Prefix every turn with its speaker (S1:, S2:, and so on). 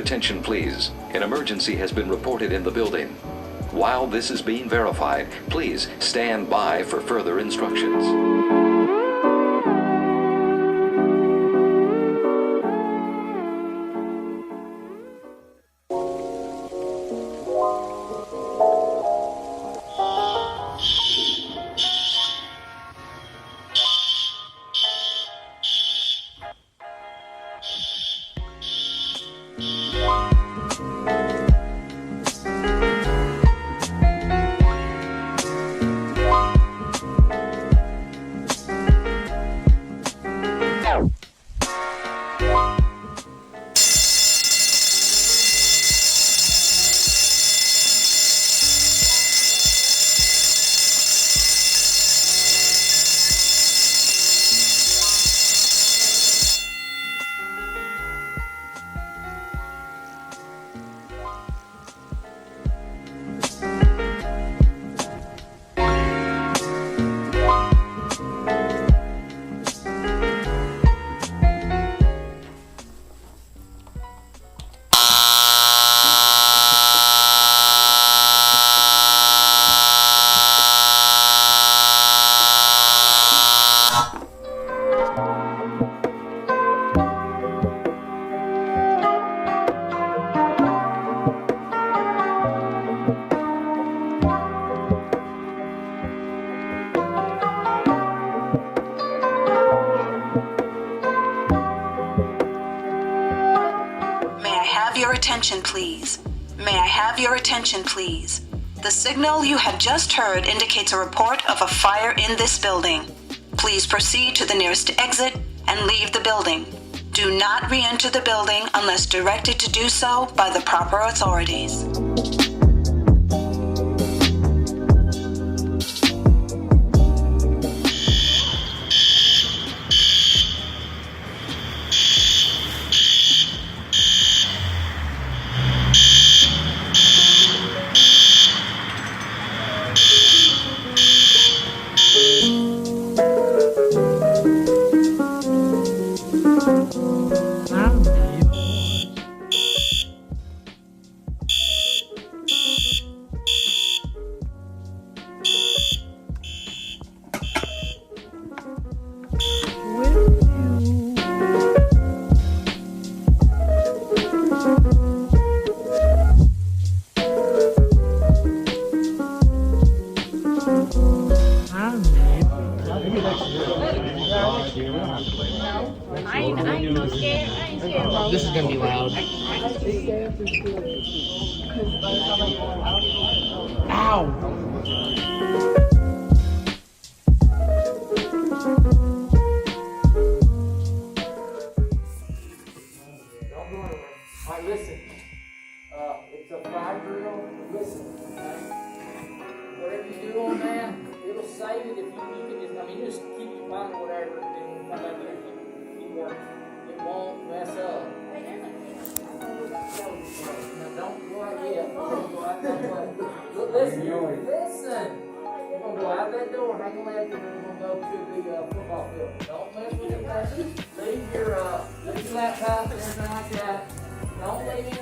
S1: attention, please. An emergency has been reported in the building. While this is being verified, please stand by for further instructions.
S2: Attention, please. May I have your attention, please? The signal you have just heard indicates a report of a fire in this building. Please proceed to the nearest exit and leave the building. Do not re-enter the building unless directed to do so by the proper authorities.
S3: This is gonna be loud. Ow!
S4: Alright, listen. It's a fire drill. Listen, okay? Whatever you do on that, it'll save it if you can just, just keep your mind or whatever, and then come back there and keep working. It won't mess up. Now don't go out yet. Go out that way. Look, listen. You're gonna go out that door, hang a left, and you're gonna go to the football field. Don't mess with your things. Leave your laptop and everything like that. Don't leave